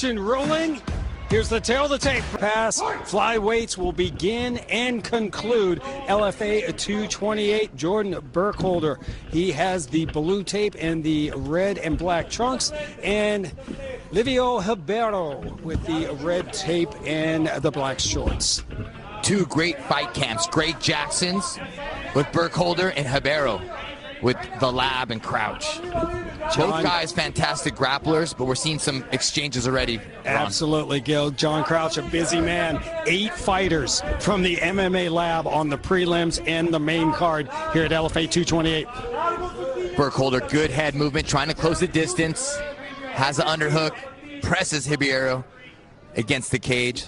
Rolling. Here's the tail of the tape. Pass. Flyweights will begin and conclude. LFA 228. Jordan Burkholder. He has the blue tape and the red and black trunks. And Lívio Ribeiro with the red tape and the black shorts. Two great fight camps. Greg Jackson's with Burkholder and Ribeiro with the lab and crouch. Both guys fantastic grapplers, but we're seeing some exchanges already. Absolutely, Gil. John Crouch, a busy man. 8 fighters from the MMA lab on the prelims and the main card here at LFA 228. Burkholder, good head movement, trying to close the distance. Has an underhook, presses Ribeiro against the cage.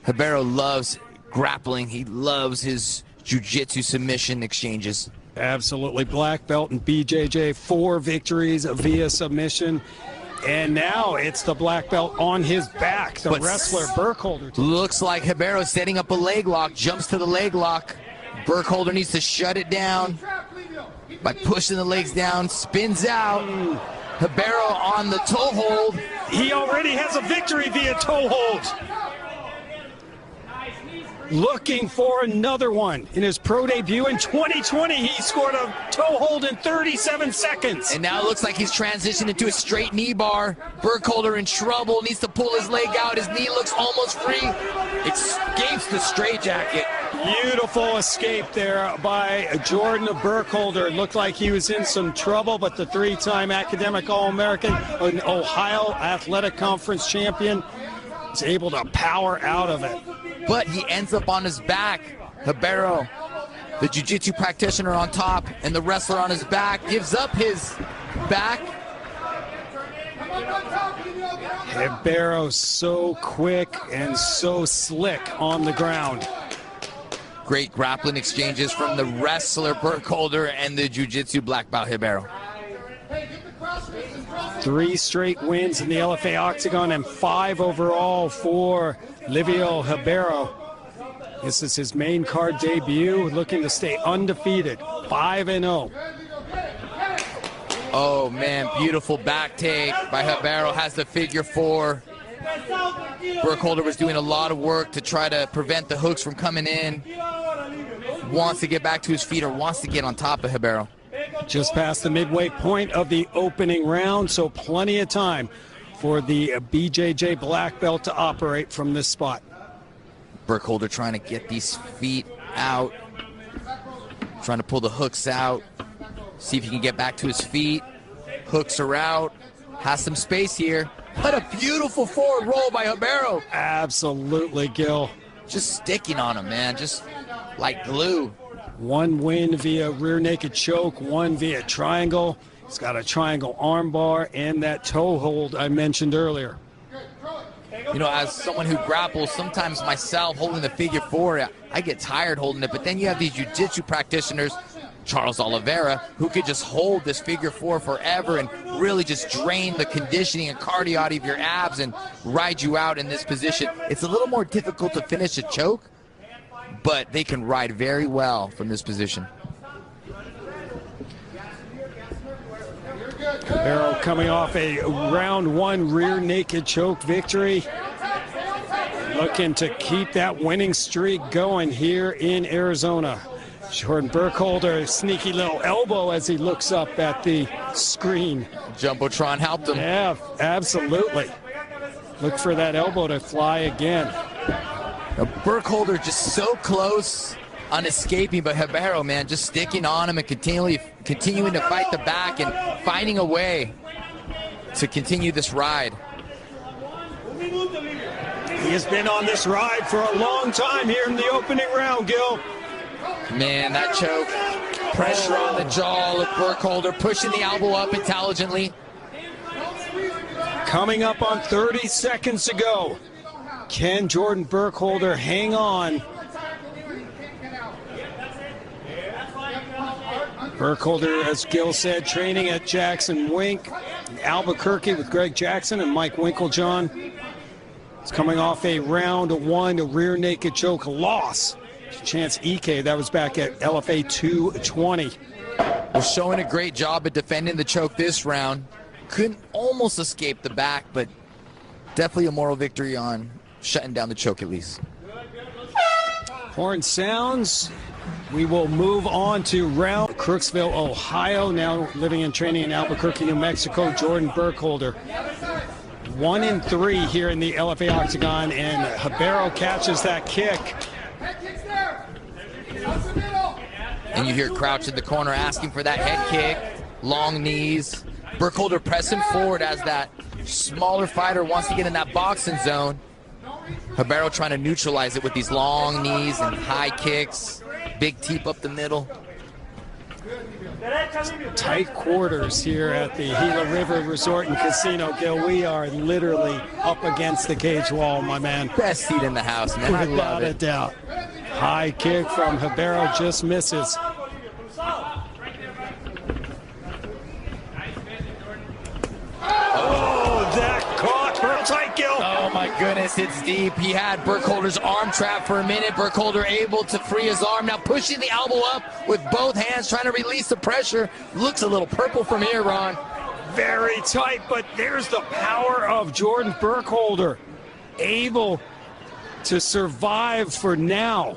Ribeiro loves grappling. He loves his jiu-jitsu submission exchanges. Absolutely. Black belt and BJJ, 4 victories via submission. And now it's the black belt on his back, the wrestler Burkholder. Looks like Ribeiro setting up a leg lock, jumps to the leg lock. Burkholder needs to shut it down by pushing the legs down, spins out. Ribeiro on the toe hold. He already has a victory via toe hold. Looking for another one. In his pro debut in 2020, he scored a toe hold in 37 seconds. And now it looks like he's transitioned into a straight knee bar. Burkholder in trouble, needs to pull his leg out. His knee looks almost free. Escapes the straitjacket. Beautiful escape there by Jordan Burkholder. Looked like he was in some trouble, but the 3-time academic All-American, an Ohio Athletic Conference champion, is able to power out of it. But he ends up on his back. Ribeiro, the jiu-jitsu practitioner on top, and the wrestler on his back, gives up his back. Ribeiro so quick and so slick on the ground. Great grappling exchanges from the wrestler Burkholder and the jiu-jitsu black belt Ribeiro. 3 straight wins in the LFA Octagon and 5 overall for Lívio Ribeiro. This is his main card debut, looking to stay undefeated, 5-0. Oh man, beautiful back take by Ribeiro, has the figure 4. Burkholder was doing a lot of work to try to prevent the hooks from coming in. Wants to get back to his feet or wants to get on top of Ribeiro. Just past the midway point of the opening round, so plenty of time for the BJJ black belt to operate from this spot. Burkholder trying to get these feet out, trying to pull the hooks out, see if he can get back to his feet. Hooks are out, has some space here. What a beautiful forward roll by Ribeiro. Absolutely, Gil. Just sticking on him, man, just like glue. 1 win via rear naked choke, 1 via triangle. He's got a triangle armbar and that toe hold I mentioned earlier. You know, as someone who grapples, sometimes myself holding the figure 4, I get tired holding it, but then you have these jiu-jitsu practitioners, Charles Oliveira, who could just hold this figure 4 forever and really just drain the conditioning and cardio out of your abs and ride you out in this position. It's a little more difficult to finish a choke, but they can ride very well from this position. Ribeiro coming off a round 1 rear naked choke victory. Looking to keep that winning streak going here in Arizona. Jordan Burkholder, sneaky little elbow as he looks up at the screen. Jumbotron helped him. Yeah, absolutely. Look for that elbow to fly again. Now, Burkholder just so close on escaping, but Ribeiro, man, just sticking on him and continuing to fight the back and finding a way to continue this ride. He has been on this ride for a long time here in the opening round, Gil. Man, that choke, pressure on the jaw of Burkholder, pushing the elbow up intelligently. Coming up on 30 seconds to go. Can Jordan Burkholder hang on? Burkholder, as Gil said, training at Jackson Wink, Albuquerque with Greg Jackson and Mike Winklejohn. It's coming off a round 1 rear naked choke loss to Chance Ike. That was back at LFA 220. Was showing a great job at defending the choke this round. Couldn't almost escape the back, but definitely a moral victory on shutting down the choke at least. Horn sounds. We will move on to round Crooksville, Ohio, now living and training in Albuquerque, New Mexico, Jordan Burkholder. 1-3 here in the LFA octagon, and Ribeiro catches that kick. And you hear Crouch in the corner asking for that head kick, long knees. Burkholder pressing forward as that smaller fighter wants to get in that boxing zone. Ribeiro trying to neutralize it with these long knees and high kicks, big teep up the middle. Tight quarters here at the Gila River Resort and Casino, Gil. We are literally up against the cage wall, my man. Best seat in the house, man. I love it. Without a doubt. High kick from Ribeiro, just misses. Oh, that caught. Real tight, Gil. Oh my goodness, it's deep. He had Burkholder's arm trapped for a minute. Burkholder able to free his arm. Now pushing the elbow up with both hands, trying to release the pressure. Looks a little purple from here, Ron. Very tight, but there's the power of Jordan Burkholder. Able to survive for now.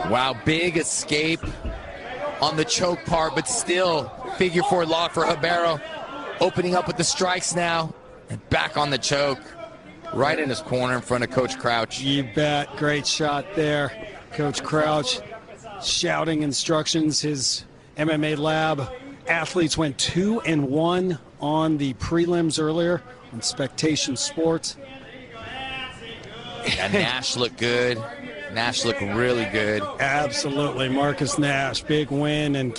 Wow, big escape on the choke part, but still figure four lock for Ribeiro. Opening up with the strikes now, and back on the choke. Right in his corner in front of Coach Crouch. You bet. Great shot there. Coach Crouch shouting instructions. His MMA lab athletes went 2-1 on the prelims earlier on Spectation Sports. And Nash looked good. Nash looked really good. Absolutely. Marcus Nash, big win. And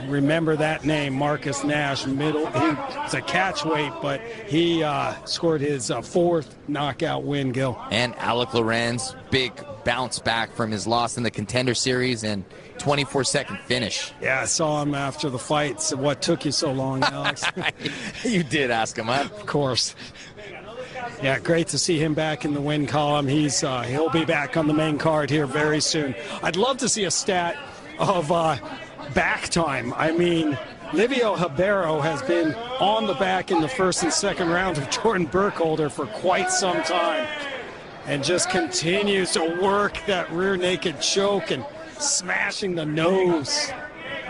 remember that name, Marcus Nash. He's a catch weight, but he scored his fourth knockout win, Gil. And Alec Lorenz, big bounce back from his loss in the Contender Series and 24-second finish. Yeah, I saw him after the fight. So what took you so long, Alex? You did ask him, huh? Of course. Yeah, great to see him back in the win column. He'll be back on the main card here very soon. I'd love to see a stat of back time. I mean, Lívio Ribeiro has been on the back in the first and second rounds of Jordan Burkholder for quite some time, and just continues to work that rear naked choke and smashing the nose.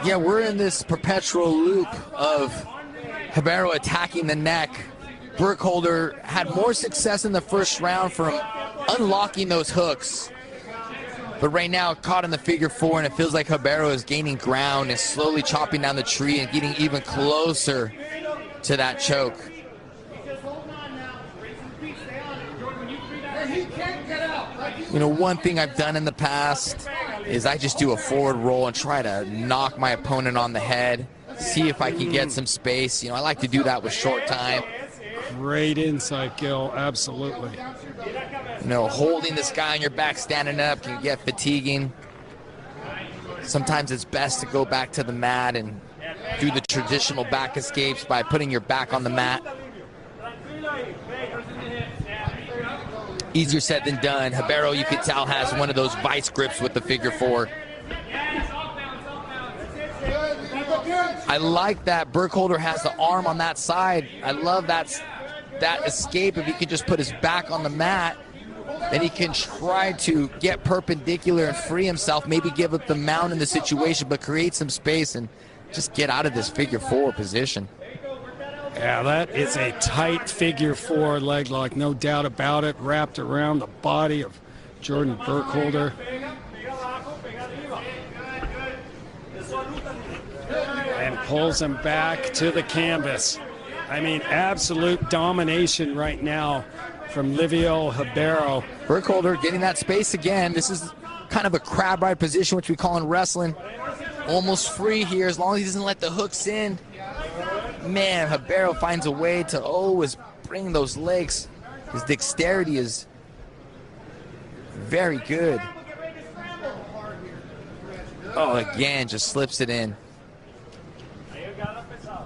Yeah, we're in this perpetual loop of Ribeiro attacking the neck. Burkholder had more success in the first round from unlocking those hooks. But right now, caught in the figure four, and it feels like Ribeiro is gaining ground and slowly chopping down the tree and getting even closer to that choke. You know, one thing I've done in the past is I just do a forward roll and try to knock my opponent on the head, see if I can get some space. You know, I like to do that with short time. Great insight, Gil. Absolutely. You know, holding this guy on your back, standing up can get fatiguing. Sometimes it's best to go back to the mat and do the traditional back escapes by putting your back on the mat. Easier said than done. Ribeiro, you can tell, has one of those vice grips with the figure four. I like that Burkholder has the arm on that side. I love that escape. If he could just put his back on the mat, then he can try to get perpendicular and free himself, maybe give up the mount in the situation, but create some space and just get out of this figure four position. Yeah, that is a tight figure four leg lock, no doubt about it, wrapped around the body of Jordan Burkholder. And pulls him back to the canvas. I mean, absolute domination right now from Lívio Ribeiro. Burkholder getting that space again. This is kind of a crab ride position, which we call in wrestling. Almost free here as long as he doesn't let the hooks in. Man, Ribeiro finds a way to always bring those legs. His dexterity is very good. Oh, again, just slips it in.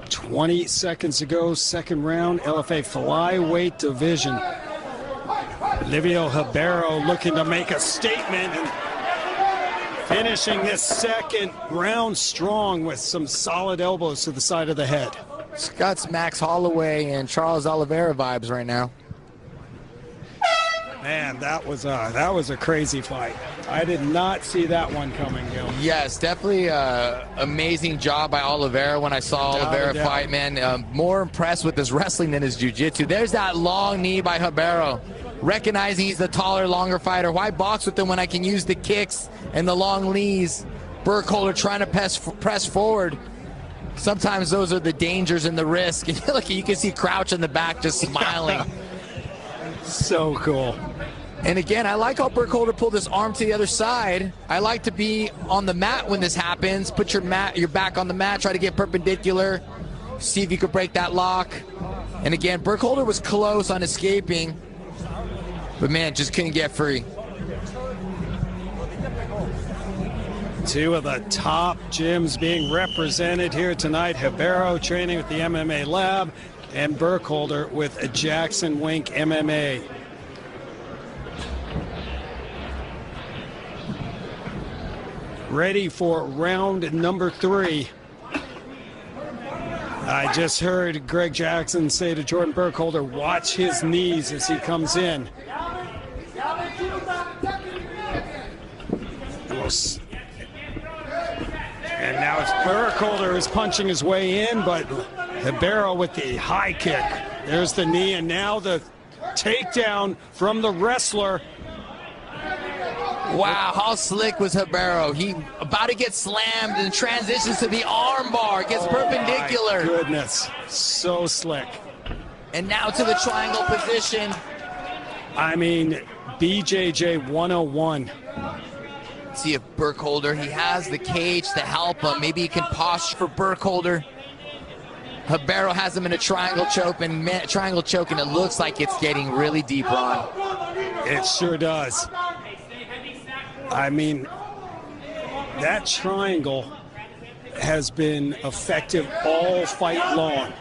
20 seconds to go, second round, LFA flyweight division. Lívio Ribeiro looking to make a statement and finishing this second round strong with some solid elbows to the side of the head. Scott's Max Holloway and Charles Oliveira vibes right now. Man, that was a crazy fight. I did not see that one coming, Gil. Yes, definitely amazing job by Oliveira when I saw Oliveira fight, man. More impressed with his wrestling than his jiu-jitsu. There's that long knee by Ribeiro. Recognizing he's the taller, longer fighter. Why box with him when I can use the kicks and the long knees? Burkholder trying to press forward. Sometimes those are the dangers and the risk. And look, you can see Crouch in the back just smiling. So cool. And again, I like how Burkholder pulled his arm to the other side. I like to be on the mat when this happens. Put your back on the mat, try to get perpendicular. See if you could break that lock. And again, Burkholder was close on escaping. But man, just couldn't get free. Two of the top gyms being represented here tonight. Ribeiro training with the MMA Lab, and Burkholder with Jackson Wink MMA. Ready for round number 3. I just heard Greg Jackson say to Jordan Burkholder, watch his knees as he comes in. And now it's Burkholder is punching his way in, but Ribeiro with the high kick. There's the knee, and now the takedown from the wrestler. Wow, how slick was Ribeiro? He about to get slammed and transitions to the arm bar. Gets perpendicular. My goodness, so slick. And now to the triangle position. I mean, BJJ 101. See if Burkholder, he has the cage to help him. Maybe he can posture for Burkholder. Ribeiro has him in a triangle choke, and it looks like it's getting really deep, Ron. It sure does. I mean, that triangle has been effective all fight long.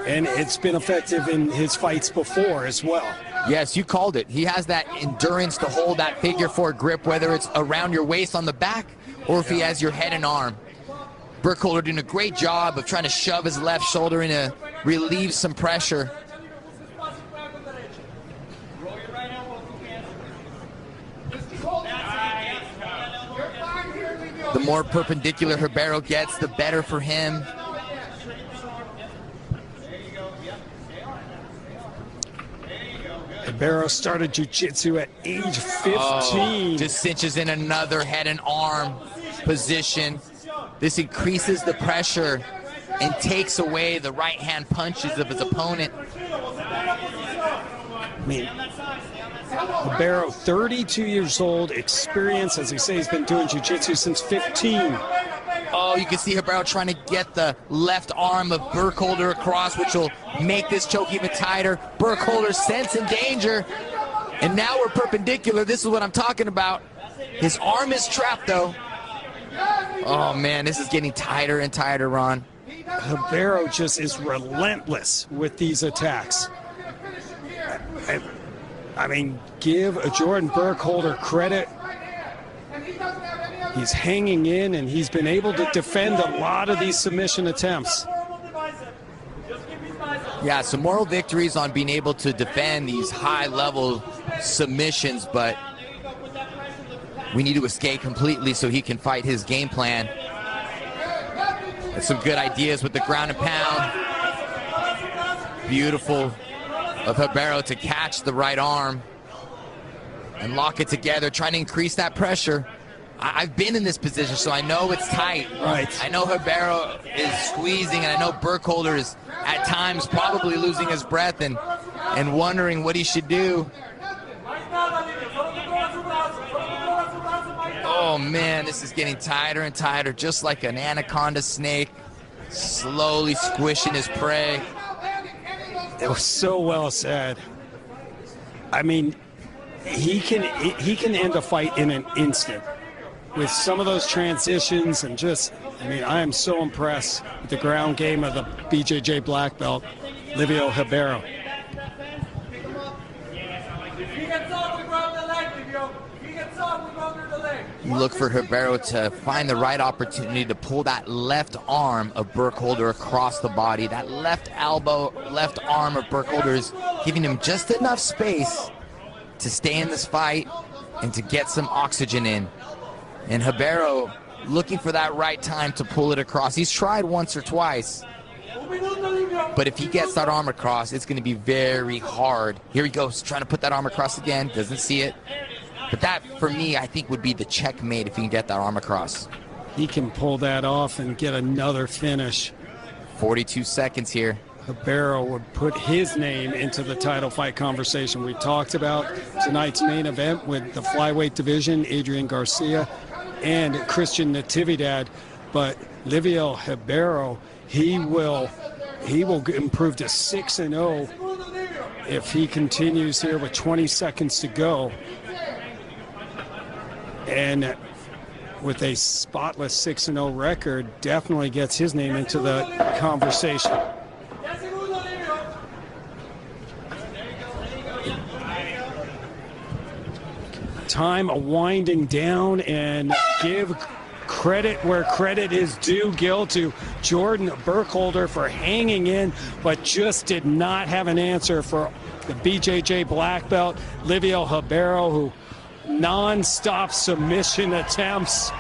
And it's been effective in his fights before as well. Yes, you called it. He has that endurance to hold that figure 4 grip, whether it's around your waist on the back or if he has your head and arm. Burkholder doing a great job of trying to shove his left shoulder in to relieve some pressure. The more perpendicular Ribeiro gets, the better for him. Ribeiro started jiu-jitsu at age 15. Just cinches in another head and arm position. This increases the pressure and takes away the right-hand punches of his opponent. I mean, Ribeiro, 32 years old, experience, as he says, he's been doing jiu-jitsu since 15. Oh, you can see Ribeiro trying to get the left arm of Burkholder across, which will make this choke even tighter. Burkholder sensing danger, and now we're perpendicular. This is what I'm talking about. His arm is trapped, though. Oh, man, this is getting tighter and tighter, Ron. Ribeiro just is relentless with these attacks. I mean, give Jordan Burkholder credit. He's hanging in, and he's been able to defend a lot of these submission attempts. Yeah, some moral victories on being able to defend these high-level submissions, but we need to escape completely so he can fight his game plan. That's some good ideas with the ground and pound. Beautiful of Ribeiro to catch the right arm and lock it together, trying to increase that pressure. I've been in this position, so I know it's tight. Right. I know Ribeiro is squeezing, and I know Burkholder is at times probably losing his breath and wondering what he should do. Oh, man, this is getting tighter and tighter, just like an anaconda snake, slowly squishing his prey. It was so well said. I mean, he can end a fight in an instant with some of those transitions, and just, I mean, I am so impressed with the ground game of the BJJ black belt, Lívio Ribeiro. You look for Ribeiro to find the right opportunity to pull that left arm of Burkholder across the body. That left elbow, left arm of Burkholder is giving him just enough space to stay in this fight and to get some oxygen in. And Ribeiro looking for that right time to pull it across. He's tried once or twice, but if he gets that arm across, it's going to be very hard. Here he goes, trying to put that arm across again. Doesn't see it. But that, for me, I think would be the checkmate if he can get that arm across. He can pull that off and get another finish. 42 seconds here. Ribeiro would put his name into the title fight conversation. We talked about tonight's main event with the flyweight division, Adrian Garcia and Christian Natividad. But Lívio Ribeiro, he will improve to 6-0 if he continues here with 20 seconds to go. And with a spotless 6-0 record, definitely gets his name into the conversation. Time winding down, and give credit where credit is due, Gil, to Jordan Burkholder for hanging in, but just did not have an answer for the BJJ black belt, Lívio Ribeiro, who non-stop submission attempts.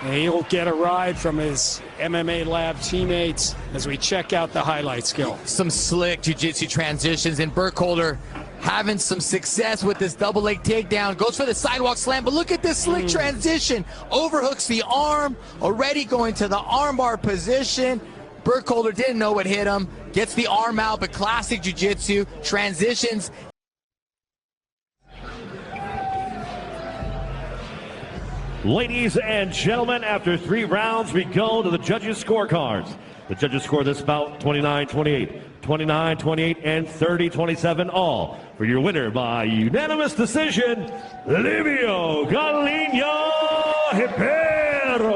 And he'll get a ride from his MMA lab teammates as we check out the highlights, Gil. Some slick jiu-jitsu transitions, and Burkholder having some success with this double leg takedown. Goes for the sidewalk slam, but look at this slick transition. Overhooks the arm, already going to the armbar position. Burkholder didn't know what hit him. Gets the arm out, but classic jiu-jitsu transitions. Ladies and gentlemen, after 3 rounds, we go to the judges' scorecards. The judges score this bout 29-28, 29-28, and 30-27 all. For your winner by unanimous decision, Lívio Ribeiro.